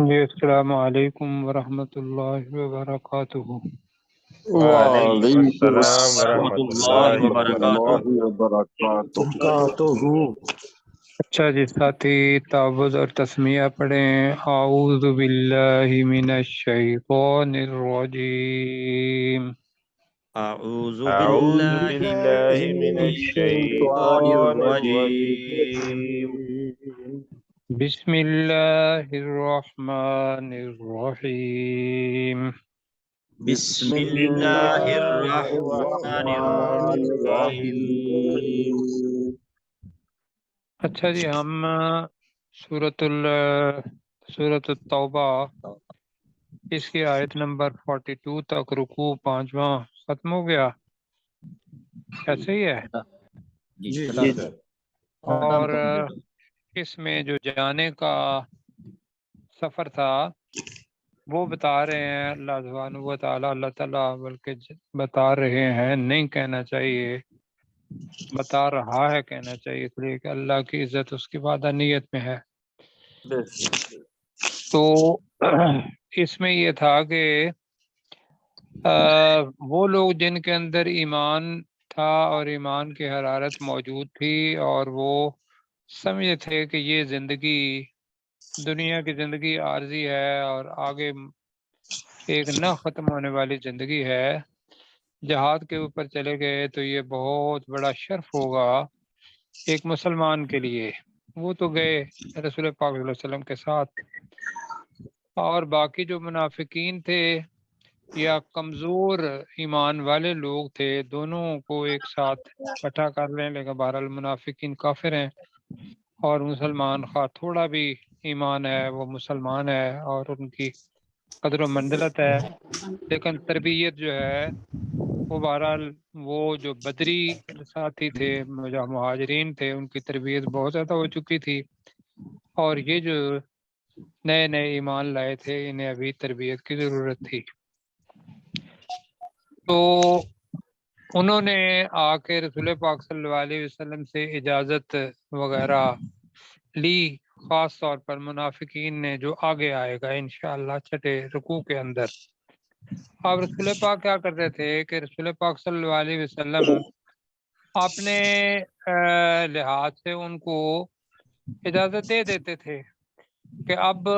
جی السلام علیکم ورحمۃ اللہ وبرکاتہ۔ وعلیکم السلام ورحمۃ ورحمۃ اللہ اللہ وبرکاتہ۔ وبرکاتہ۔ اچھا جی ساتھی تعوذ اور تسمیہ پڑھیں۔ اعوذ باللہ من الشیطان الرجیم۔ اعوذ اعوذ باللہ باللہ من من الشیطان الشیطان الرجیم۔ الرجیم۔ بسم اللہ الرحمن الرحیم۔ بسم بسم اللہ اللہ الرحمن الرحمن الرحیم۔ الرحیم۔ اچھا جی ہم سورۃ التوبہ اس کی آیت نمبر 42 تک رکوع 5واں ختم ہو گیا، ایسے ہی ہے؟ جی اور اس میں جو جانے کا سفر تھا وہ بتا رہے ہیں اللہ سبحانہ و تعالیٰ، اللہ تعالیٰ بلکہ بتا رہے ہیں، نہیں کہنا چاہیے، بتا رہا ہے کہنا چاہیے، اس لیے کہ اللہ کی عزت اس کی وحدانیت میں ہے۔ تو اس میں یہ تھا کہ وہ لوگ جن کے اندر ایمان تھا اور ایمان کی حرارت موجود تھی اور وہ سمجھے تھے کہ یہ زندگی دنیا کی زندگی عارضی ہے اور آگے ایک نہ ختم ہونے والی زندگی ہے، جہاد کے اوپر چلے گئے تو یہ بہت بڑا شرف ہوگا ایک مسلمان کے لیے۔ وہ تو گئے رسول پاک صلی اللہ علیہ وسلم کے ساتھ، اور باقی جو منافقین تھے یا کمزور ایمان والے لوگ تھے، دونوں کو ایک ساتھ اکٹھا کر لیں، لیکن بہرحال منافقین کافر ہیں اور مسلمان خواہ تھوڑا بھی ایمان ہے وہ مسلمان ہے اور ان کی قدر و منزلت ہے، لیکن تربیت جو ہے وہ بہرحال وہ جو بدری ساتھی تھے جو مہاجرین تھے ان کی تربیت بہت زیادہ ہو چکی تھی، اور یہ جو نئے نئے ایمان لائے تھے انہیں ابھی تربیت کی ضرورت تھی۔ تو انہوں نے آ کے رسول پاک صلی اللہ علیہ وسلم سے اجازت وغیرہ لی، خاص طور پر منافقین نے، جو آگے آئے گا انشاءاللہ چھٹے رکوع کے اندر۔ اب رسول پاک کیا کرتے تھے کہ رسول پاک صلی اللہ علیہ وسلم اپنے لحاظ سے ان کو اجازت دے دیتے تھے کہ اب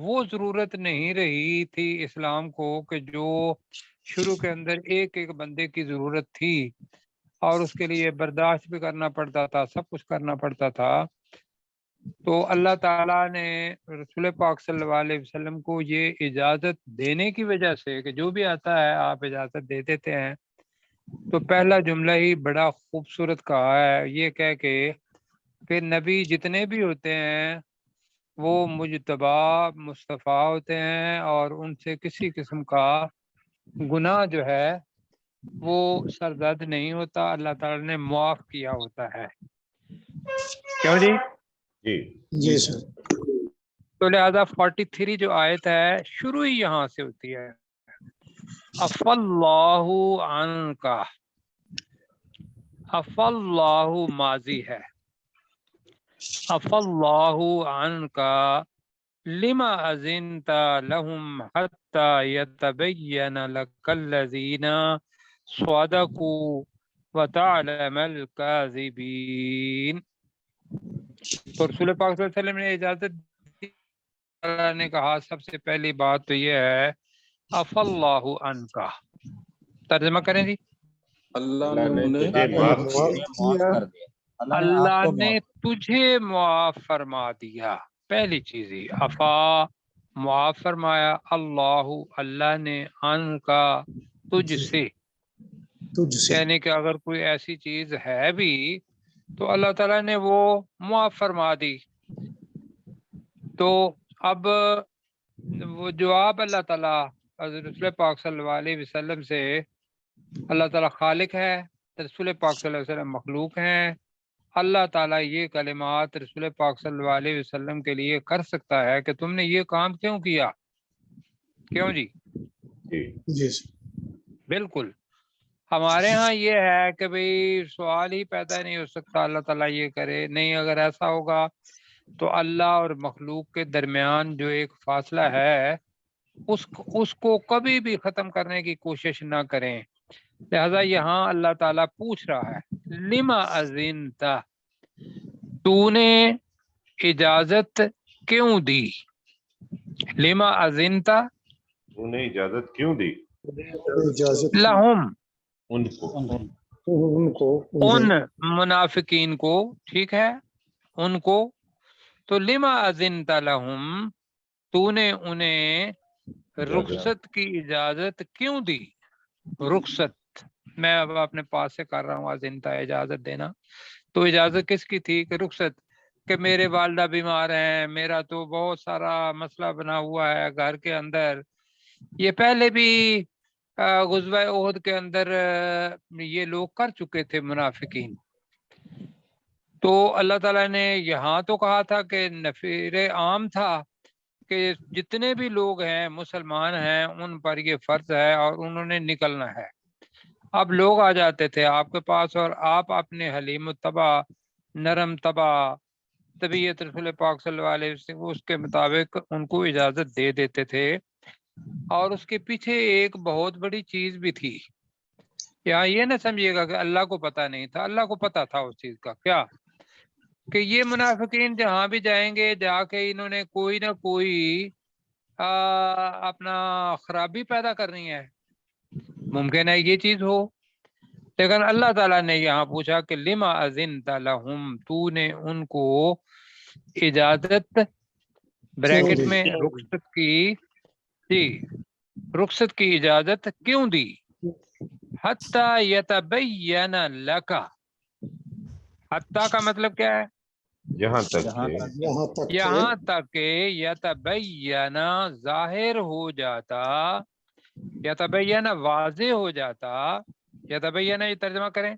وہ ضرورت نہیں رہی تھی اسلام کو کہ جو شروع کے اندر ایک ایک بندے کی ضرورت تھی اور اس کے لیے برداشت بھی کرنا پڑتا تھا، سب کچھ کرنا پڑتا تھا۔ تو اللہ تعالیٰ نے رسول پاک صلی اللہ علیہ وسلم کو یہ اجازت دینے کی وجہ سے کہ جو بھی آتا ہے آپ اجازت دے دیتے ہیں، تو پہلا جملہ ہی بڑا خوبصورت کہا ہے، یہ کہہ کے کہ نبی جتنے بھی ہوتے ہیں وہ مجتبی مصطفیٰ ہوتے ہیں اور ان سے کسی قسم کا گناہ جو ہے وہ سرزد نہیں ہوتا، اللہ تعالیٰ نے معاف کیا ہوتا ہے۔ کیوں جی؟ جی سر۔ تو لہذا 43 جو آیت ہے شروع ہی یہاں سے ہوتی ہے، عفی اللہ عنکا۔ عفی اللہ ماضی ہے، عفی اللہ عنکا لما اذنت لهم حتى يتبين لك الذين صدقوا وتعلم الكاذبين۔ تو رسول پاک صلی اللہ علیہ وسلم نے اجازت دی، اللہ نے کہا سب سے پہلی بات تو یہ ہے عفی اللہ عنکا، ترجمہ کریں جی۔ اللہ نے انہیں معاف کیا۔ کر دیا، اللہ نے تجھے معاف فرما دیا، پہلی چیز ہی عفا معاف فرمایا، اللہ اللہ نے ان کا تجھ سے، یعنی کہ اگر کوئی ایسی چیز ہے بھی تو اللہ تعالیٰ نے وہ معاف فرما دی۔ تو اب وہ جواب اللہ تعالیٰ حضرت رسول پاک صلی اللہ علیہ وسلم سے، اللہ تعالیٰ خالق ہے، رسول پاک صلی اللہ علیہ وسلم مخلوق ہیں، اللہ تعالیٰ یہ کلمات رسول پاک صلی اللہ علیہ وسلم کے لیے کر سکتا ہے کہ تم نے یہ کام کیوں کیا، کیوں جی؟ جی بالکل ہمارے ہاں یہ ہے کہ بھئی سوال ہی پیدا نہیں ہو سکتا اللہ تعالیٰ یہ کرے نہیں، اگر ایسا ہوگا تو اللہ اور مخلوق کے درمیان جو ایک فاصلہ ہے اس کو کبھی بھی ختم کرنے کی کوشش نہ کریں، لہذا یہاں اللہ تعالیٰ پوچھ رہا ہے لما اذنت، تو نے اجازت کیوں دی، لما اذنت تو نے اجازت کیوں دی اجازت لہم ان کو ان منافقین کو، ٹھیک ہے ان کو، تو لما اذنت لہم، تو نے انہیں رخصت کی اجازت کیوں دی، رخصت میں اب اپنے پاس سے کر رہا ہوں، اذنتا اجازت دینا، تو اجازت کس کی تھی کہ رخصت، کہ میرے والدہ بیمار ہیں، میرا تو بہت سارا مسئلہ بنا ہوا ہے گھر کے اندر، یہ پہلے بھی غزوہ احد کے اندر یہ لوگ کر چکے تھے منافقین، تو اللہ تعالیٰ نے یہاں تو کہا تھا کہ نفیر عام تھا کہ جتنے بھی لوگ ہیں مسلمان ہیں ان پر یہ فرض ہے اور انہوں نے نکلنا ہے، اب لوگ آ جاتے تھے آپ کے پاس اور آپ اپنے حلیم الطبع نرم طبع طبیعت رسول پاک صلی اللہ علیہ وسلم اس کے مطابق ان کو اجازت دے دیتے تھے، اور اس کے پیچھے ایک بہت بڑی چیز بھی تھی، یہاں یہ نہ سمجھیے گا کہ اللہ کو پتہ نہیں تھا، اللہ کو پتہ تھا اس چیز کا، کیا کہ یہ منافقین جہاں بھی جائیں گے جا کے انہوں نے کوئی نہ کوئی اپنا خرابی پیدا کرنی ہے، ممکن ہے یہ چیز ہو، لیکن اللہ تعالیٰ نے یہاں پوچھا کہ لما اذنت لہم، تو نے ان کو اجازت بریکٹ میں رخصت کی، جی رخصت کی اجازت کیوں دی، حتی یتبین لکا، حتی کا مطلب کیا ہے، یہاں تک یہاں تک کہ یتبین ظاہر ہو جاتا، یتبین واضح ہو جاتا، یتبین یہ ترجمہ کریں،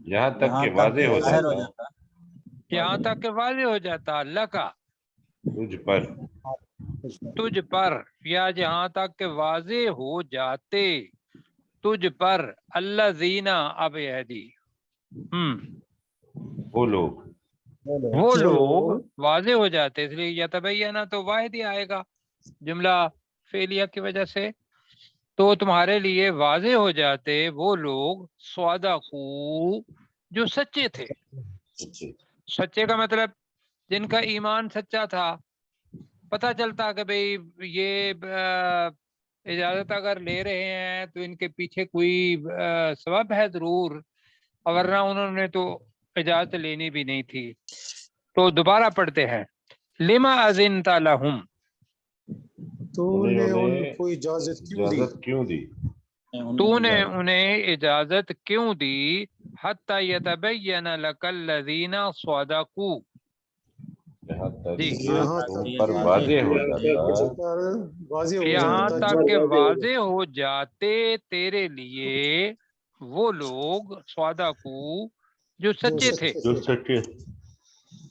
یہاں تک کہ واضح ہو جاتا یہاں تک کہ واضح ہو جاتا، لکا تجھ پر، یا جہاں تک کہ واضح ہو جاتے تجھ پر، اللہ زینہ اب یہدی، وہ لوگ واضح ہو جاتے، اس لیے یتبینہ تو واحد ہی آئے گا جملہ فعلیہ کی وجہ سے، تو تمہارے لیے واضح ہو جاتے وہ لوگ صادقو جو سچے تھے، سچے کا مطلب جن کا ایمان سچا تھا، پتہ چلتا کہ بھئی یہ اجازت اگر لے رہے ہیں تو ان کے پیچھے کوئی سبب ہے ضرور، ورنہ انہوں نے تو اجازت لینی بھی نہیں تھی، تو دوبارہ پڑھتے ہیں لما اذنت لہم، تو نے ان کو اجازت کیوں دی تو نے انہیں اجازت کیوں دی، حتی یتبین لک الذین صدقوا، پر واضح ہو جاتا، یہاں تک کہ واضح ہو جاتے تیرے لیے وہ لوگ صدقوا جو سچے تھے،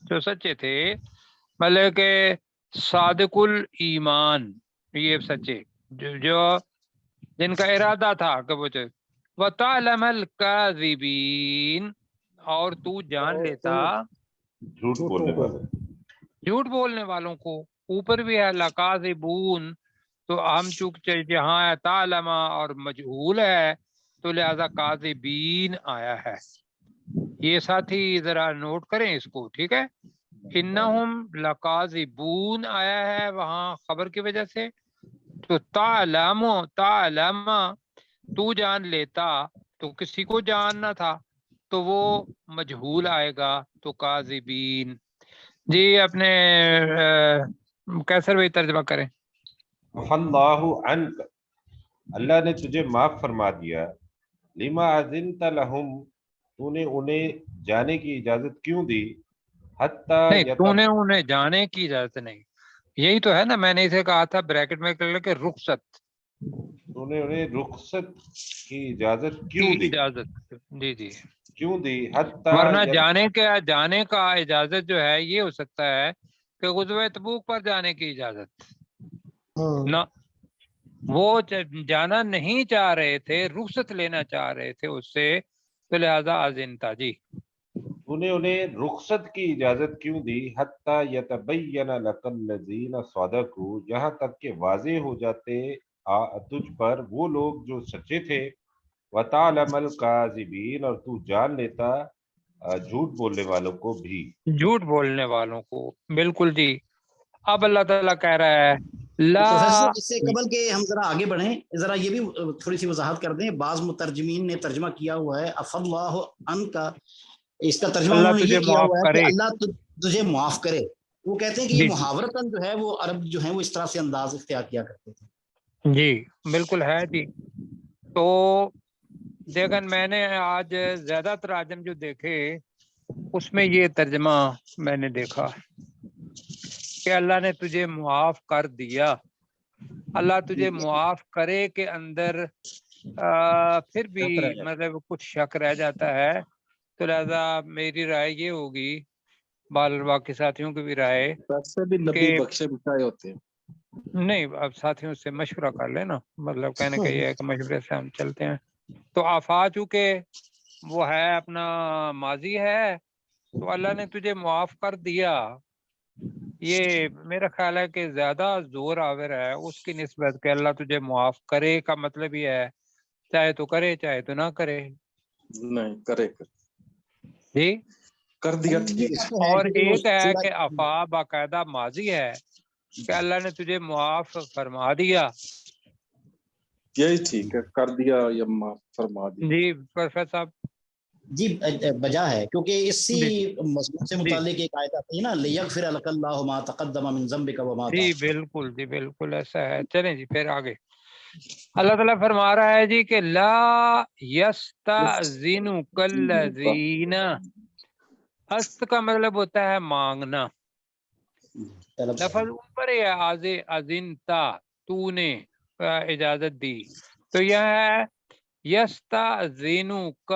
جو سچے تھے، مطلب کہ صادق الایمان، یہ سچے جو جن کا ارادہ تھا کہ وہ وَتَعْلَمَ الْكَاذِبِينَ، اور تو جان لیتا جھوٹ بولنے والوں کو، اوپر بھی ہے لَكَاذِبُونَ، تو ہم چونکہ جہاں ہے تعلم اور مجہول ہے تو لہذا کاذبین آیا ہے، یہ ساتھی ذرا نوٹ کریں اس کو، ٹھیک ہے، انہم لکاذبون آیا ہے وہاں خبر کی وجہ سے، تو تعلم تو جان لیتا، تو کسی کو جاننا تھا تو وہ مجہول آئے گا، تو کاذبین، جی اپنے کیسر بھائی ترجمہ کریں، اللہ عنک، اللہ نے تجھے معاف فرما دیا، لما اذنت لہم، تو نے انہیں جانے کی اجازت کیوں دی، نہیں تو نے انہیں جانے کی اجازت نہیں، یہی تو ہے نا، میں نے اسے کہا تھا بریکٹ میں کر لے کہ رخصت انہیں رخصت کی اجازت کیوں کی دی؟ اجازت، جی جی، کیوں دی؟ حتی ورنہ جانے کا اجازت جو ہے یہ ہو سکتا ہے کہ غزوہ تبوک پر جانے کی اجازت ہاں نہ، وہ جانا نہیں چاہ رہے تھے، رخصت لینا چاہ رہے تھے اس سے، تو لہذا اذن تھا جی۔ انہیں رخصت کی اجازت کیوں دی؟ حتی یتبین لک الذین صدقوا، یہاں تک کہ واضح ہو جاتے تجھ پر وہ لوگ جو سچے تھے، وتعلم الکاذبین، اور تو جان لیتا جھوٹ بولنے والوں کو بھی۔ جھوٹ بولنے والوں کو، بالکل جی۔ اب اللہ تعالیٰ کہہ رہا ہے پروفیسر لا، صاحب اس سے قبل کہ ہم ذرا آگے بڑھیں، ذرا یہ بھی تھوڑی سی وضاحت کر دیں۔ بعض مترجمین نے ترجمہ کیا ہوا ہے عفا اللہ عنک کا، اس کا ترجمہ اللہ انہوں نے تجھے یہ کیا معاف ہوا ہے کہ کرے، اللہ تجھے معاف کرے۔ وہ کہتے ہیں کہ یہ جی محاورتاً جو ہے وہ عرب جو ہیں وہ اس طرح سے انداز اختیار کیا کرتے تھے۔ جی بالکل ہے جی۔ تو دیکھن میں نے آج زیادہ تراجم جو دیکھے اس میں یہ ترجمہ میں نے دیکھا کہ اللہ نے تجھے معاف کر دیا، اللہ تجھے معاف کرے کے اندر پھر بھی مطلب کچھ شک رہ جاتا ہے، تو لہذا میری رائے یہ ہوگی، بال باقی ساتھیوں کی بھی رائے، سے بھی نبی کہ بخشے بچائے ہوتے ہیں۔ نہیں اب ساتھیوں سے مشورہ کر لینا، مطلب کہنے کا یہ ہے کہ مشورے سے ہم چلتے ہیں۔ تو آفا چونکہ وہ ہے اپنا ماضی ہے، تو اللہ نے تجھے معاف کر دیا، یہ میرا خیال ہے کہ زیادہ زور آور ہے اس کی نسبت کہ اللہ تجھے معاف کرے کا مطلب یہ ہے چاہے تو کرے چاہے تو نہ کرے نہیں کرے جی۔ کر دیا ٹھیک یہ ہے۔ تو ہے اور کیونکہ وہ ایک ہے سورہ کہ افا باقاعدہ ماضی ہے کہ اللہ نے تجھے معاف فرما دیا۔ یہی ٹھیک ہے، کر دیا یا معاف فرما دیا۔ جی پروفیسر صاحب، جی بجا ہے کیونکہ اسی جی مضمون سے جی متعلق ایک آیت آتی ہے نا، لیغفر لک اللہ ما تقدم من ذنبک وما جی تأخر۔ بالکل جی بالکل ایسا ہے۔ چلیں جی پھر آگے اللہ تعالیٰ فرما رہا ہے جی کہ لا یستأذنک الذین، است کا مطلب ہوتا ہے مانگنا، طلب لفظ کرنا۔ اوپر ہے اذنتا، تو نے اجازت دی، تو یہ ہے یستأذنک۔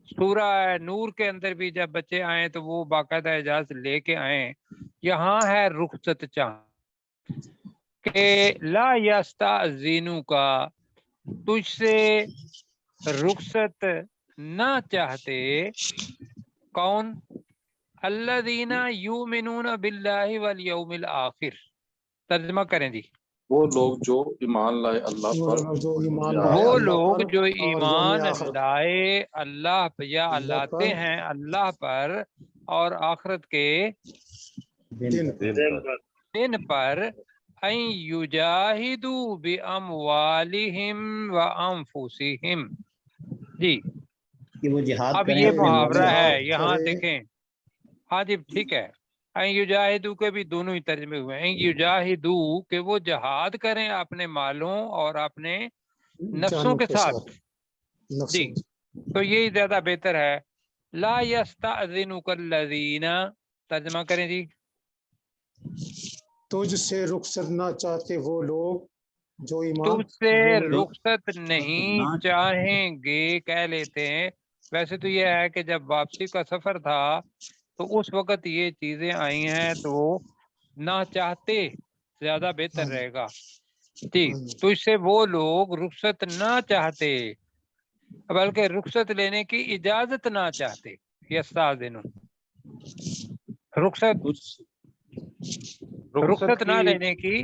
سورہ نور کے اندر بھی جب بچے آئیں تو وہ باقاعدہ اجازت لے کے آئیں، یہاں ہے رخصت چاہ کہ لا یستأذنک، تجھ سے رخصت نہ چاہتے کون؟ الذین یؤمنون باللہ والیوم الآخر، ترجمہ کریں جی۔ وہ لوگ جو ایمان لائے اللہ پر، جو ایمان لائے وہ اللہ لوگ پر جو اور یوم ایمان آخر لائے اللہ پہ یا اللہ لاتے پر ہیں اللہ پر اور آخرت کے دن پر۔ دن پر، ان یجاہدوا باموالہم وانفسہم، جی۔ کہ وہ جہاد اب کریں یہ اپنے مال محاورہ و ہے جہاد یہاں کرے، دیکھیں، ہاں جی ٹھیک ہے، ان یجاہدوا کے بھی دونوں ہی ترجمے ہوئے ہیں، ان یجاہدوا کہ وہ جہاد کریں اپنے مالوں اور اپنے نفسوں جانوں کے کے ساتھ، ساتھ جی۔ نفسوں تو یہی زیادہ بہتر ہے، لا یستأذنک الذین، ترجمہ کریں جی۔ تجھ سے رخصت نہ چاہتے وہ لوگ جو ایمان تجھ سے یوم رخصت نہیں چاہیں گے، کہہ لیتے ہیں، ویسے تو یہ ہے کہ جب واپسی کا سفر تھا تو اس وقت یہ چیزیں آئی ہیں تو نہ چاہتے زیادہ بہتر رہے گا جی۔ تجھ سے وہ لوگ رخصت نہ چاہتے بلکہ رخصت لینے کی اجازت نہ چاہتے، یستاذنون، رخصت رخصت نہ لینے کی،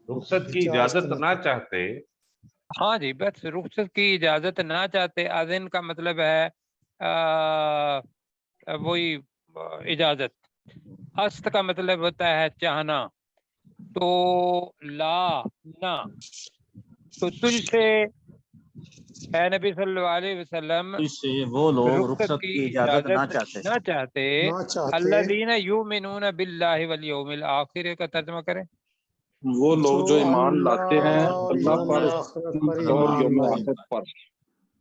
رخصت کی اجازت نہ چاہتے، ہاں جی بس رخصت کی اجازت نہ چاہتے، اذن کا مطلب ہے وہی اجازت، است کا مطلب ہوتا ہے چاہنا، تو لا نہ، تو تجھ سے اے نبی صلی اللہ علیہ وسلم تجھ سے وہ لوگ رخصت کی اجازت نہ اجازت چاہتے، نہ چاہتے، نہ چاہتے الذین یؤمنون باللہ والیوم الآخر کا ترجمہ کریں۔ وہ لوگ جو ایمان اللہ لاتے ہیں اور اللہ یوم پر آخرت پر اور ایمان یوم لائے آخرت پر۔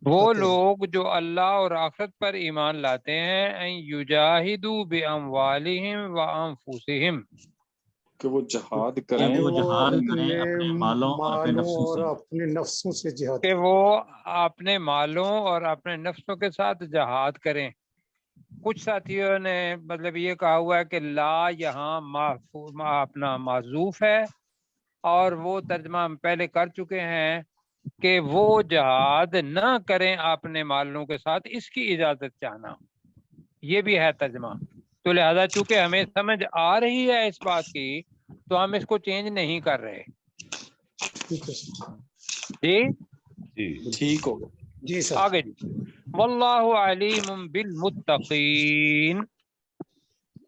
وہ ہوتے ہیں۔ لوگ جو اللہ اور آخرت پر ایمان لاتے ہیں، ان یجاہدوا باموالہم وانفسہم، کہ وہ جہاد کریں کہ وہ جہاد کریں اپنے اپنے مالوں اور اپنے نفسوں اور سے، اپنے نفسوں سے جہاد کہ کریں۔ وہ اپنے مالوں اور اپنے نفسوں کے ساتھ جہاد کریں۔ کچھ ساتھیوں نے مطلب یہ کہا ہوا ہے کہ لا یہاں اپنا معذوف ہے، اور وہ ترجمہ ہم پہلے کر چکے ہیں کہ وہ جہاد نہ کریں اپنے مالوں کے ساتھ، اس کی اجازت چاہنا، یہ بھی ہے ترجمہ۔ تو لہذا چونکہ ہمیں سمجھ آ رہی ہے اس بات کی، تو ہم اس کو چینج نہیں کر رہے۔ ٹھیک ہے سر، جی جی ٹھیک ہوگا۔ جی سر۔ آگے جی، واللہ علیم بالمتقین،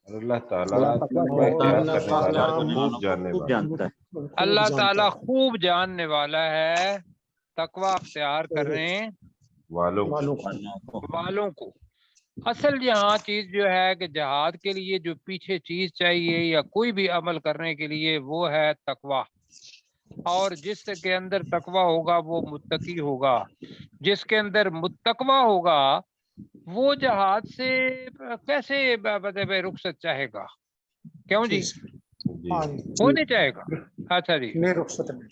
اور اللہ تعالیٰ اللہ تقوی تقوی اختیار اللہ کرنے والوں تعالیٰ کو کرنے خوب والوں کو جاننے خوب والا ہے۔ جانتا ہے۔ خوب اللہ جانتا تعالیٰ ہے خوب جاننے والا ہے تقوی اختیار کرنے والوں کو۔ والوں کو۔ والوں کو والوں کو۔ اصل یہاں چیز جو ہے کہ جہاد کے لیے جو پیچھے چیز چاہیے یا کوئی بھی عمل کرنے کے لیے وہ ہے تقوی، اور جس کے اندر تقوی ہوگا وہ متقی ہوگا۔ جس کے اندر متقوی ہوگا وہ جہاد سے کیسے رخصت چاہے گا؟ کیوں جی؟ جی ہاں وہ نہیں چاہے گا۔ اچھا جی نہیں رخصت نہیں۔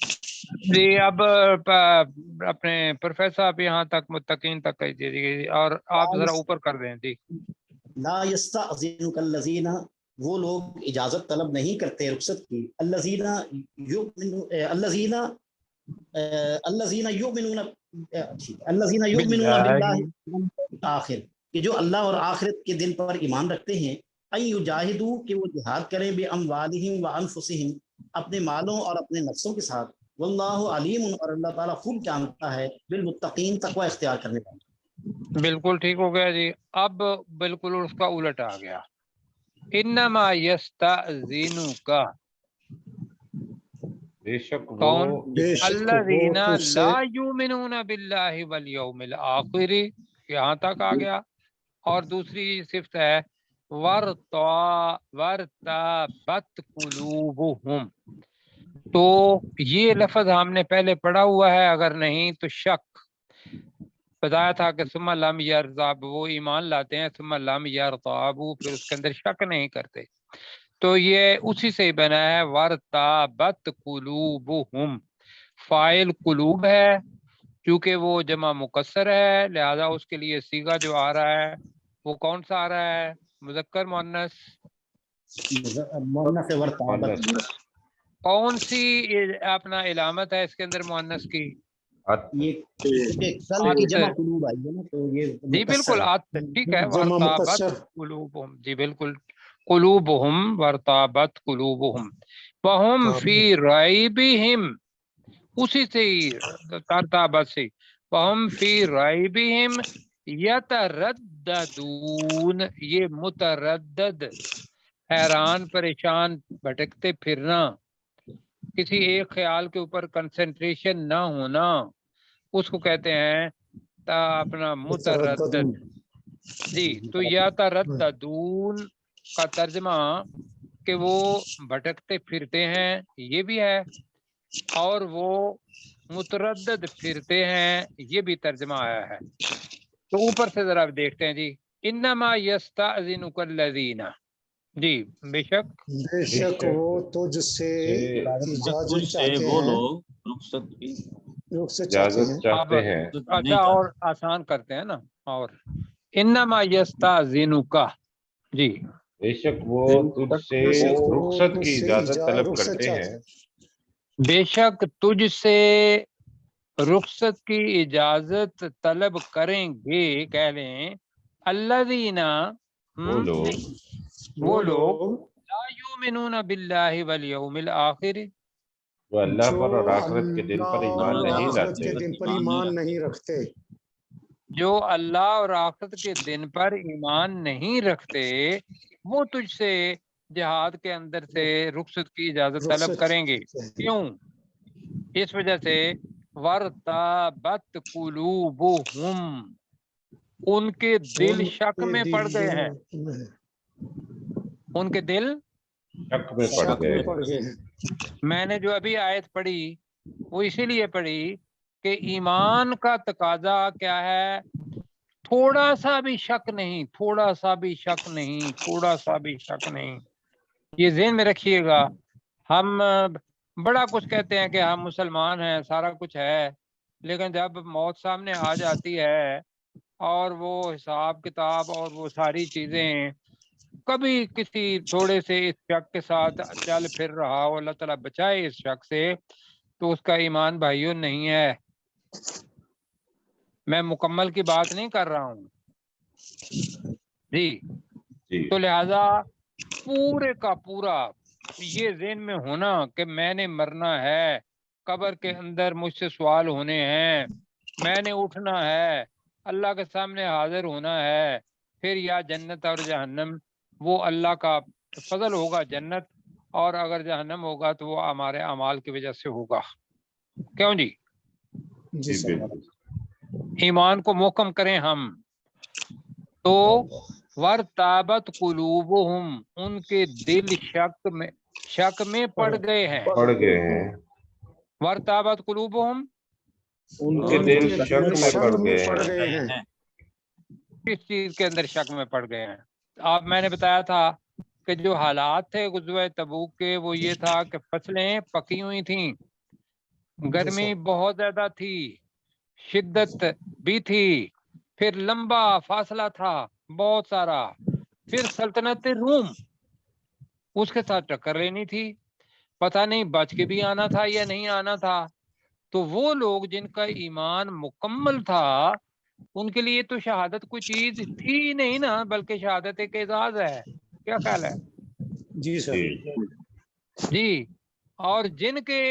جی، اب اپنے پروفیسر صاحب یہاں تک متقین تک کہہ دیجیے، اور آپ ذرا اوپر کر دیں جی۔ لا یستأذنک الذین، وہ لوگ اجازت طلب نہیں کرتے رخصت کی، الذین یؤمنون باللہ آخر، کہ جو اللہ اور آخرت کے دن پر ایمان رکھتے ہیں، ان یجاہدوا، کہ وہ جہاد کریں، باموالہم وانفسہم، اپنے مالوں اور اپنے نفسوں کے ساتھ، واللہ علیم، اور اللہ تعالیٰ خوب جانتا ہے، بالمتقین، تقوی اختیار کرنے والے۔ بالکل ٹھیک ہو گیا جی۔ اب بالکل اس کا الٹ آ گیا، انما یستأذنک، بے شک وہ کون؟ بے شک الذین وہ تجھ سے لا یؤمنون باللہ والیوم الآخر، یہاں تک آ گیا۔ اور دوسری صفت ہے وارتابت قلوبہم، تو یہ لفظ ہم نے پہلے پڑھا ہوا ہے، اگر نہیں تو شک بتایا تھا کہ ثم لم یرتاب، وہ ایمان لاتے ہیں، ثم لم یرتابوا، پھر اس کے اندر شک نہیں کرتے، تو یہ اسی سے ہی بنا ہے وارتابت قلوبہم۔ فاعل قلوب ہے، چونکہ وہ جمع مکسر ہے، لہذا اس کے لیے صیغہ جو آ رہا ہے وہ کون سا آ رہا ہے؟ مذکر مؤنث؟ مؤنث ورتابت، کون سی اپنا علامت ہے اس کے اندر مؤنث کی؟ یہ کل کی جمع قلوب آئی ہے نا، تو یہ جی بالکل مکسر ٹھیک ہے، جمع ورتابت مکسر۔ قلوبہم، جی بالکل، قلوبہم ورتابت قلوبہم وہم فی ریبہم، اسی سے ہی ترتابت سے، وہم فی ریبہم یترددون، یہ متردد، حیران پریشان بھٹکتے پھرنا، کسی ایک خیال کے اوپر کنسنٹریشن نہ ہونا، اس کو کہتے ہیں اپنا متردد۔ جی، تو یا ترددون کا ترجمہ کہ وہ بھٹکتے پھرتے ہیں یہ بھی ہے، اور وہ متردد پھرتے ہیں یہ بھی ترجمہ آیا ہے۔ تو اوپر سے ذرا دیکھتے ہیں جی، انما یستأذنک الذین، جی بے شک بے شک وہ تجھ سے اجازت تجھ سے چاہتے وہ ہیں، لوگ رخصت کی رخصت چاہتے ہیں۔ اجازت چاہتے ہیں۔ اچھا اور آسان کرتے ہیں نا، اور انما یستأذنک، جی بے شک وہ تجھ سے رخصت کی اجازت طلب کرتے ہیں، بے شک تجھ سے رخصت کی اجازت طلب کریں گے، کہہ لیں الذین، وہ لوگ لا یؤمنون باللہ والیوم الآخر، وہ اللہ پر اور جو آخرت کے دن پر اللہ ایمان اور نہیں آخرت لاتے، کے دن پر ایمان نہیں رکھتے، جو اللہ اور آخرت کے دن پر ایمان نہیں رکھتے، وہ تجھ سے جہاد کے اندر سے رخصت کی اجازت طلب کریں گے۔ کیوں؟ اس وجہ سے وَارْتَابَتْ قُلُوبُهُمْ، ان کے دل شک میں پڑ گئے ہیں، ان کے دل شک میں پڑ شک گئے میں ہیں۔ پڑ گئے ہیں۔ میں نے جو ابھی آیت پڑھی وہ اسی لیے پڑھی کہ ایمان کا تقاضا کیا ہے؟ تھوڑا سا بھی شک نہیں، تھوڑا سا بھی شک نہیں، تھوڑا سا بھی شک نہیں، یہ ذہن میں رکھیے گا ہم بڑا کچھ کہتے ہیں کہ ہم مسلمان ہیں، سارا کچھ ہے، لیکن جب موت سامنے آ جاتی ہے اور وہ حساب کتاب اور وہ ساری چیزیں، کبھی کسی تھوڑے سے اس شک کے ساتھ چل پھر رہا ہو، اللہ تعالیٰ بچائے اس شک سے، تو اس کا ایمان بھائیوں نہیں ہے۔ میں مکمل کی بات نہیں کر رہا ہوں جی۔ جی تو لہذا پورے کا پورا یہ ذہن میں ہونا کہ میں نے مرنا ہے، قبر کے اندر مجھ سے سوال ہونے ہیں، میں نے اٹھنا ہے، اللہ کے سامنے حاضر ہونا ہے، پھر یا جنت اور جہنم، وہ اللہ کا فضل ہوگا جنت، اور اگر جہنم ہوگا تو وہ ہمارے اعمال کی وجہ سے ہوگا۔ کیوں جی؟ جی جی سر۔ بالکل ایمان کو محکم کریں ہم تو ورتابت قلوبہم، ان کے دل شک میں پڑ گئے ہیں۔ پڑ گئے ہیں، ورتابت قلوبہم، ان کے دل شک میں پڑ گئے ہیں۔ کس چیز کے اندر شک میں پڑ گئے ہیں؟ آپ میں نے بتایا تھا کہ جو حالات تھے غزوہ تبوک کے وہ یہ تھا کہ فصلیں پکی ہوئی تھیں، گرمی بہت زیادہ تھی، شدت بھی تھی، پھر لمبا فاصلہ تھا بہت سارا، پھر سلطنت روم اس کے ساتھ ٹکر لینی تھی، پتہ نہیں بچ کے بھی آنا تھا یا نہیں آنا تھا۔ تو وہ لوگ جن کا ایمان مکمل تھا ان کے لیے تو شہادت کوئی چیز تھی ہی نہیں نا، بلکہ شہادت ایک اعزاز ہے۔ کیا خیال ہے جی سر۔ جی؟ اور جن کے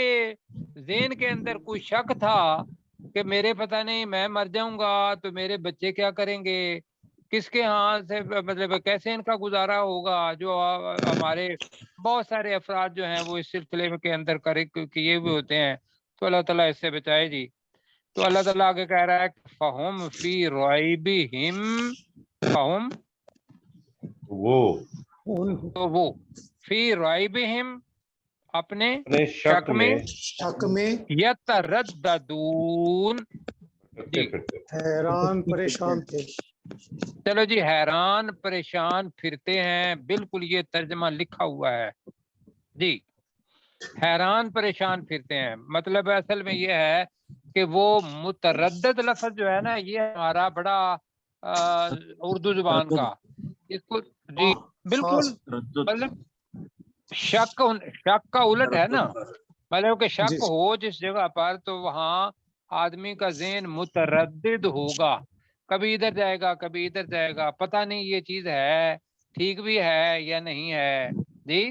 ذہن کے اندر کوئی شک تھا کہ میرے پتہ نہیں میں مر جاؤں گا تو میرے بچے کیا کریں گے، کس کے ہاں سے مطلب کیسے ان کا گزارا ہوگا، جو ہمارے بہت سارے افراد جو ہیں وہ اس سلسلے کے اندر کیے ہوئے ہوتے ہیں، تو اللہ تعالیٰ اس سے بچائے جی۔ تو اللہ تعالیٰ آگے کہہ رہا ہے فَهُمْ فِي رَيْبِهِمْ، فَهُمْ وہ فی رائبہم اپنے شک میں یترددون، جی حیران پریشان تھے۔ چلو جی، حیران پریشان پھرتے ہیں، بالکل یہ ترجمہ لکھا ہوا ہے جی، حیران پریشان پھرتے ہیں۔ مطلب اصل میں یہ ہے کہ وہ متردد لفظ جو ہے نا، یہ ہمارا بڑا اردو زبان کا، اس کو جی بالکل مطلب شک کا الٹ ہے نا، مطلب کہ شک ہو جس جگہ پر تو وہاں آدمی کا ذہن متردد ہوگا، کبھی ادھر جائے گا کبھی ادھر جائے گا، پتہ نہیں یہ چیز ہے ٹھیک بھی ہے یا نہیں ہے جی،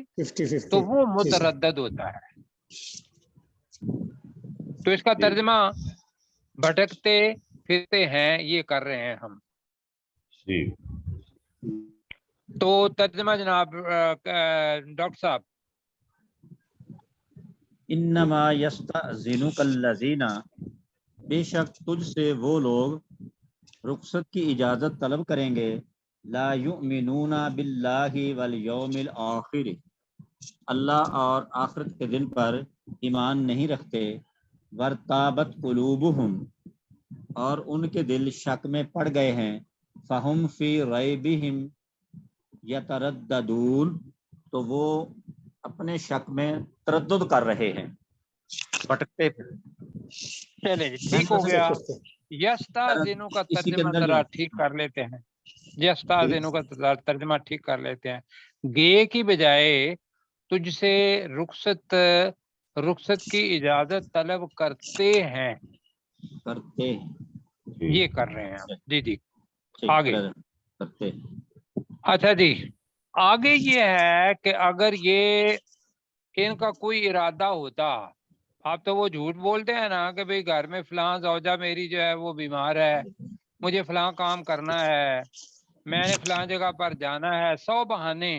تو وہ متردد ہوتا ہے۔ تو اس کا ترجمہ بھٹکتے پھرتے ہیں یہ کر رہے ہیں ہم جی۔ تو ترجمہ جناب ڈاکٹر صاحب۔ انما یستأذنک الذین، بے شک تجھ سے وہ لوگ رخصت کی اجازت طلب کریں گے، لا یؤمنون باللہ والیوم الآخر، اللہ اور آخرت کے دن پر ایمان نہیں رکھتے، ورتابت قلوبہم، اور ان کے دل شک میں پڑ گئے ہیں، فہم فی ریبہم یترددون، تو وہ اپنے شک میں تردد کر رہے ہیں، بھٹکتے پھر۔ چلے جی ٹھیک ہو گیا، یستاذنو کا اسی کے ترجمہ اندر ذرا ٹھیک کر لیتے ہیں، یستاذنو کا ترجمہ ٹھیک کر لیتے ہیں، گے کی بجائے تجھ سے رخصت کی اجازت طلب کرتے ہیں، کرتے یہ کر رہے ہیں جی جی ٹھیک آگے۔ کرتے اچھا جی آگے یہ ہے کہ اگر یہ ان کا کوئی ارادہ ہوتا، آپ تو وہ جھوٹ بولتے ہیں نا کہ بھئی گھر میں فلاں زوجہ میری جو ہے وہ بیمار ہے، مجھے فلاں کام کرنا ہے، میں نے فلاں جگہ پر جانا ہے، 100 بہانے،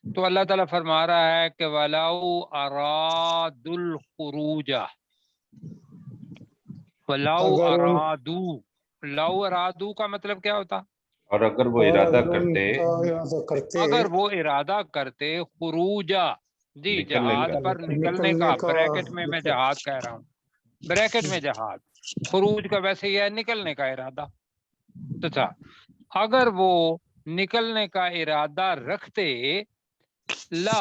تو اللہ تعالیٰ فرما رہا ہے کہ وَلَوْ أَرَادُوا الْخُرُوجَ، وَلَوْ أَرَادُوا، لو ارادو کا مطلب کیا ہوتا؟ اور اگر وہ ارادہ کرتے اگر وہ ارادہ کرتے خروجا، جی نکلنے جہاد کا، پر نکلنے کا، بریکٹ میں میں جہاد کہہ رہا ہوں، بریکٹ میں جہاد، خروج کا ویسے یہ ہے نکلنے کا ارادہ، اچھا اگر وہ نکلنے کا ارادہ رکھتے، لا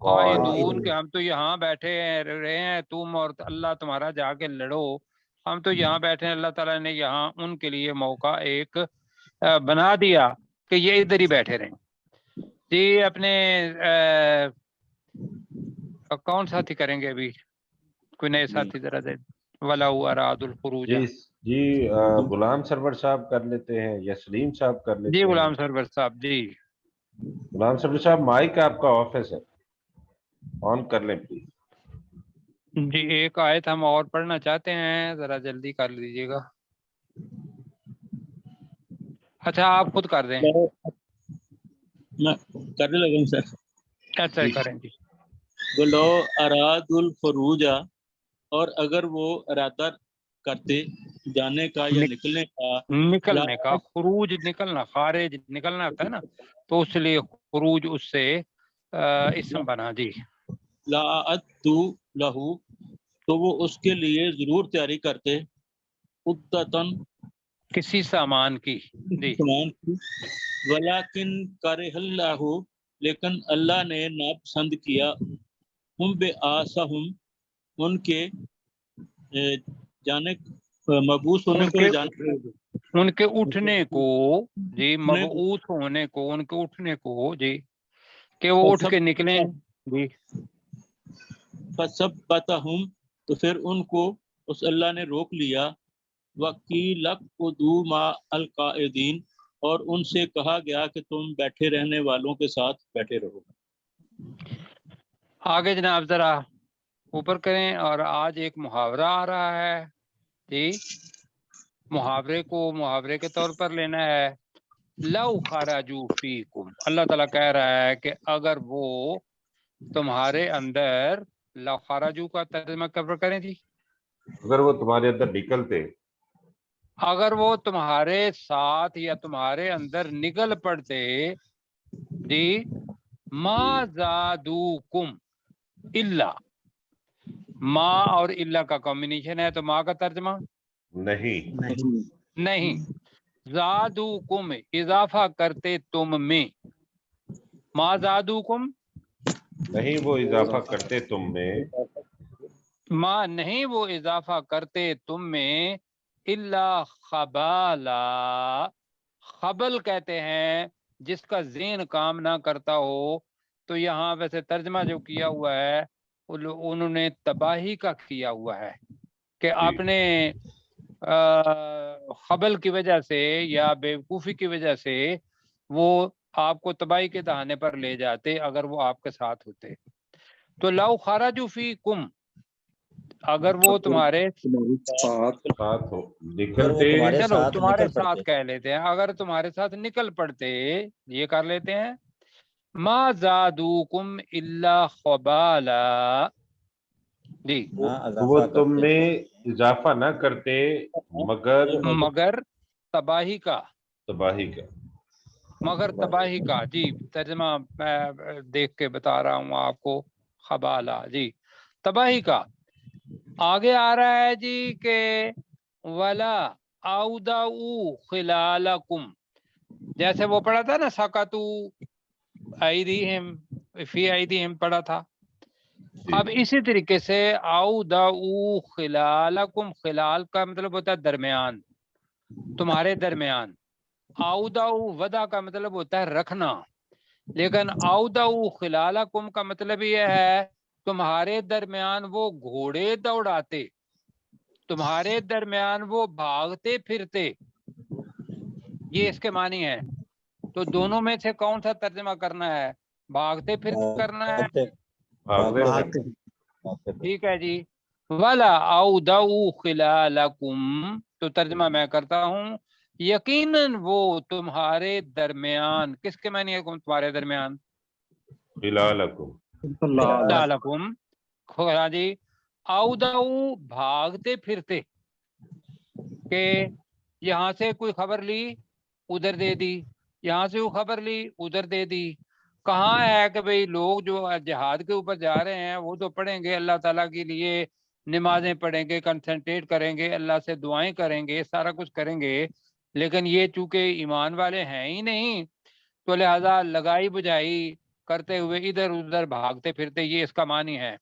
قائدون کہ ہم تو یہاں بیٹھے رہے ہیں، تم اور اللہ تمہارا جا کے لڑو، ہم تو یہاں بیٹھے ہیں۔ اللہ تعالیٰ نے یہاں ان کے لیے موقع ایک بنا دیا کہ یہ ادھر ہی بیٹھے رہیں۔ جی اپنے کون ساتھی کریں گے ابھی؟ کوئی نئے ساتھی ذرا دے وَلَوْ أَرَادُوا الْخُرُوجَ۔ جی غلام سرور صاحب کر لیتے ہیں یا سلیم صاحب کر لیتے جی ہیں؟ غلام سرور صاحب جی۔ غلام سرور صاحب مائک آپ کا آف ہے سر، آن کر لیں پلیز۔ جی ایک آیت ہم اور پڑھنا چاہتے ہیں، ذرا جلدی کر لیجیے گا۔ اچھا آپ خود کر دیں۔ میں کرنے لگا ہوں سر۔ اچھا کریں جی۔ ولو اراد الخروج، اور اگر وہ ارادہ کرتے جانے کا یا نکلنے کا، نکلنے کا، خروج نکلنا، خارج نکلنا ہوتا ہے نا، تو اس لیے خروج اس سے اسم بنا جی۔ لا اتو لہو، تو وہ اس کے لیے ضرور تیاری کرتے، عدتن کسی سامان کی جی۔ سامان کی، ولیکن کرہ اللہ، لیکن اللہ نے ناپسند کیا، ہم بے آسہم، ان کے جانے مبعوث ہونے کو، ان کے اٹھنے کو جی، مبعوث ہونے کو، ان کے اٹھنے کو جی، کہ وہ اٹھ کے نکلیں جی۔ فثبتہم، تو پھر ان کو اس اللہ نے روک لیا، وقیل اقعدوا مع القاعدین، اور ان سے کہا گیا کہ تم بیٹھے رہنے والوں کے ساتھ بیٹھے رہو۔ آگے جناب ذرا اوپر کریں، اور آج ایک محاورہ آ رہا ہے جی، محاورے کو محاورے کے طور پر لینا ہے۔ لو خرجوا فیکم، اللہ تعالیٰ کہہ رہا ہے کہ اگر وہ تمہارے اندر، لو خرجوا کا ترجمہ کب کریں جی؟ اگر وہ تمہارے اندر نکلتے، اگر وہ تمہارے ساتھ یا تمہارے اندر نکل پڑتے جی، ما زادوکم الا، ما اور الا کا کمبینیشن ہے، تو ما کا ترجمہ نہیں، زادوکم اضافہ کرتے تم میں، ما زادوکم نہیں وہ اضافہ کرتے تم میں، ما نہیں وہ اضافہ کرتے تم میں، الا خبالا، خبل کہتے ہیں جس کا ذہن کام نہ کرتا ہو، تو یہاں ویسے ترجمہ جو کیا ہوا ہے انہوں نے تباہی کا کیا ہوا ہے، کہ آپ نے خبل کی وجہ سے یا بیوقوفی کی وجہ سے وہ آپ کو تباہی کے دہانے پر لے جاتے اگر وہ آپ کے ساتھ ہوتے۔ تو لو خرجوا فیکم، اگر وہ تمہارے ساتھ ہو نکلتے، چلو تمہارے ساتھ کہہ لیتے ہیں، اگر تمہارے ساتھ نکل پڑتے، یہ کر لیتے ہیں، ما زادوکم الا خبالا جی، وہ تم میں اضافہ نہ کرتے مگر تباہی کا، تباہی کا، مگر تباہی کا جی۔ ترجمہ میں دیکھ کے بتا رہا ہوں آپ کو، خبالہ جی تباہی کا۔ آگے آ رہا ہے جی کہ ولا اودعوا خلالکم، جیسے وہ پڑھا تھا نا سقطو ایدیہم فی ایدیہم پڑھا تھا، اب اسی طریقے سے اودعوا خلالکم، خلال کا مطلب ہوتا ہے درمیان، تمہارے درمیان، اودعوا ودا کا مطلب ہوتا ہے رکھنا، لیکن اودعوا خلالکم کا مطلب یہ ہے تمہارے درمیان وہ گھوڑے دوڑاتے، تمہارے درمیان وہ بھاگتے پھرتے، یہ اس کے معنی ہے۔ تو دونوں میں سے کون سا ترجمہ کرنا ہے؟ بھاگتے پھر کرنا ہے، ٹھیک ہے جی۔ ولا اودعوا خلالکم، تو ترجمہ میں کرتا ہوں، یقیناً وہ تمہارے درمیان، کس کے معنی ہے تمہارے درمیان؟ خلالکم، خدا جی، اودعوا بھاگتے پھرتے، کہ یہاں سے کوئی خبر لی ادھر دے دی، یہاں سے وہ خبر لی ادھر دے دی۔ کہاں ہے کہ بھئی لوگ جو جہاد کے اوپر جا رہے ہیں وہ تو پڑھیں گے، اللہ تعالیٰ کے لیے نمازیں پڑھیں گے، کنسنٹریٹ کریں گے، اللہ سے دعائیں کریں گے، سارا کچھ کریں گے، لیکن یہ چونکہ ایمان والے ہیں ہی نہیں، تو لہذا لگائی بجائی کرتے ہوئے ادھر ادھر بھاگتے پھرتے، یہ اس کا معنی ہے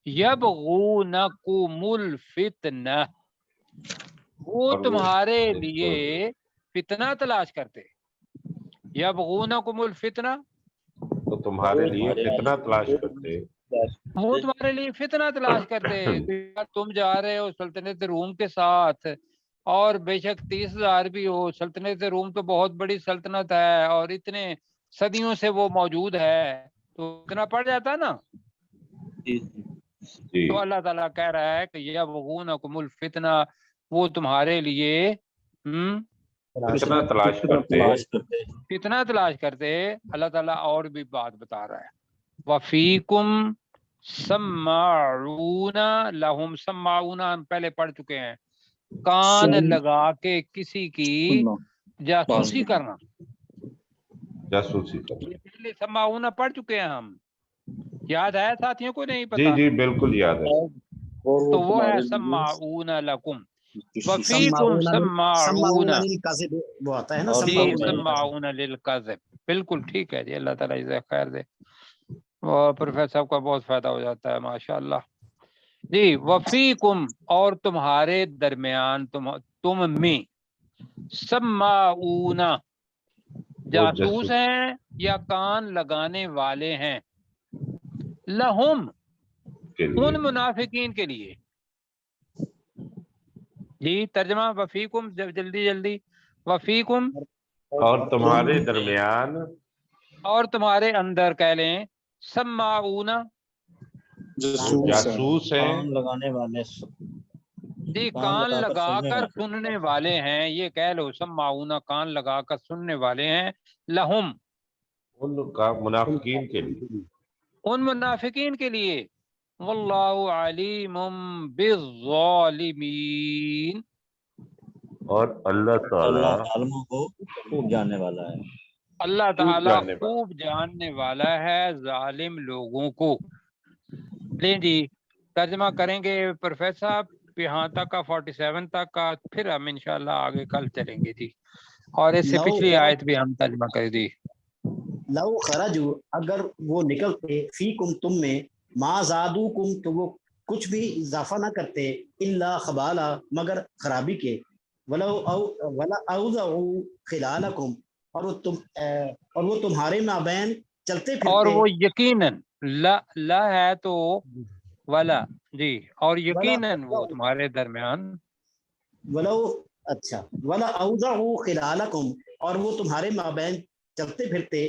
یبغونکم الفتنہ، وہ تمہارے لیے فتنہ تلاش کرتے، یبغونکم الفتنہ، تو تمہارے لیے فتنہ تلاش کرتے، وہ تمہارے لیے فتنہ تلاش کرتے کہ تم جا رہے ہو سلطنت روم کے ساتھ، اور بے شک 30,000 بھی ہو، سلطنت روم تو بہت بڑی سلطنت ہے اور اتنے صدیوں سے وہ موجود ہے، تو اتنا پڑ جاتا نا۔ جی تو اللہ تعالیٰ کہہ رہا ہے کہ یبغونکم الفتنہ، وہ تمہارے لیے فتنہ تلاش کرتے، فتنہ تلاش کرتے۔ اللہ تعالیٰ اور بھی بات بتا رہا ہے، وفیکم سماعون لہم، سماعون ہم پہلے پڑھ چکے ہیں، کان لگا کے کسی کی جاسوسی کرنا، جاسوسی کرنا، یہ پہلے سماعون پڑھ چکے ہیں ہم، یاد ہے ساتھیوں کو نہیں جی پتا؟ جی بالکل یاد ہے۔ تو وہ ہے سماعون لکم، وفیکم سماعون، للکذب، وہ آتا ہے نا جی سماعون للکذب۔ سماعون للکذب، بالکل ٹھیک ہے جی، اللہ تعالیٰ جزاک خیر دے، اور پروفیسر صاحب کا بہت فائدہ ہو جاتا ہے ماشاءاللہ جی۔ وفیکم، اور تمہارے درمیان، تم میں، سماعون، جاسوس ہیں یا کان لگانے والے ہیں، لہم، ان منافقین کے لیے۔ جی ترجمہ وفیکم، جلدی جلدی، وفیکم، اور تمہارے درمیان، اور تمہارے اندر کہہ لیں، سماعون، جاسوس ہیں، کان لگانے والے، جی کان لگا کر سننے والے ہیں، یہ کہہ لو سماعون، کان لگا کر سننے والے ہیں، لہم، ان کا منافقین کے لیے، ان منافقین کے لیے، واللہ علیم بالظالمین، اور اللہ تعالیٰ اللہ ظالموں کو خوب جاننے والا ہے، اللہ تعالیٰ جاننے والا۔ خوب جاننے والا ہے ظالم لوگوں کو۔ لیں جی ترجمہ کریں گے پروفیسر صاحب یہاں تک کا 47 تک کا، پھر ہم انشاءاللہ آگے کل چلیں گے جی، اور اس سے پچھلی آیت بھی ہم ترجمہ کر دی۔ لو خرجو، اگر وہ نکلتے، فیکم، تم میں، ما زادوکم، تو وہ کچھ بھی اضافہ نہ کرتے، الا خبالا، مگر خرابی کے، ولا اوضعوا خلالکم، اور وہ تمہارے مابین چلتے پھرتے، اور وہ یقیناً، لا ہے تو ولا، جی، اور یقیناً وہ تمہارے درمیان، ولو، اچھا، ولا اوضعوا خلالکم، اور وہ تمہارے مابین چلتے پھرتے،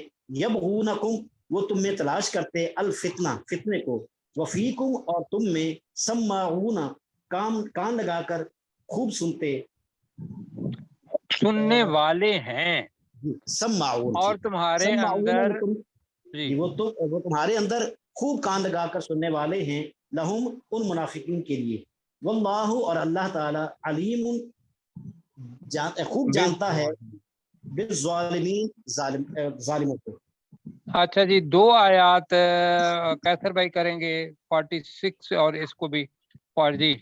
یبغونکم، وہ تم میں تلاش کرتے، الفتنہ، فتنے کو، وفیکم، اور تم میں، سماعون، کان لگا کر خوب سنتے، سننے والے ہیں، سماعون، اور تمہارے اندر، جی وہ تمہارے اندر خوب کان لگا کر سننے والے ہیں، لہم، ان منافقین کے لیے، واللہ، اور اللہ تعالی، علیم، خوب جانتا ہے، بالظالمین، ظالموں کو۔ اچھا جی، 2 آیات کیسر بھائی کریں گے، 46 اور اس کو بھی جی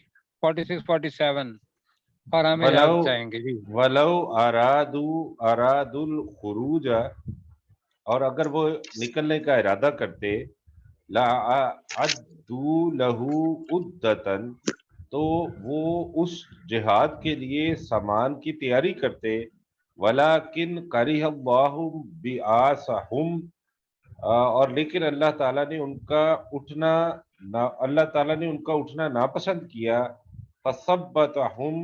46 47، اور ہم اجازت چاہیں گے جی۔ ولو اراد الخروج، اور اگر وہ نکلنے کا ارادہ کرتے، لا عدوا له عدتن، تو وہ اس جہاد کے لیے سامان کی تیاری کرتے، ولیکن کرہ اللہ بعاثہم، اور لیکن اللہ تعالیٰ نے ان کا اٹھنا ناپسند کیا، فثبتہم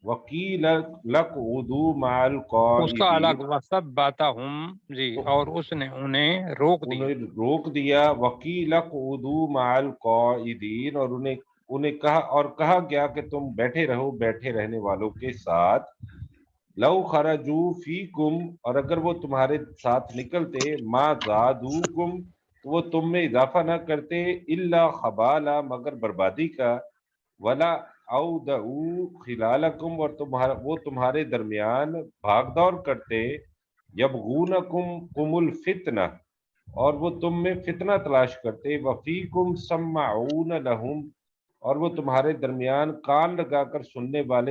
وقیل لقعدوا مع اس کا القاعدین، الگ وثبتہم، جی، اور اس نے انہیں روک دیا، وقیل اقعدوا مع القاعدین، اور انہیں کہا گیا کہ تم بیٹھے رہو بیٹھے رہنے والوں کے ساتھ، لو خرجوا فیکم، اور اگر وہ تمہارے ساتھ نکلتے، ما زادوکم، وہ تم میں اضافہ نہ کرتے، الا خبالا، مگر بربادی کا، ولا اودعوا خلالکم، اور وہ تمہارے درمیان بھاگ دوڑ کرتے، یبغونکم الفتنہ، اور وہ تم میں فتنہ تلاش کرتے، وفیکم سماعون لہم، اور وہ تمہارے درمیان کان لگا کر سننے والے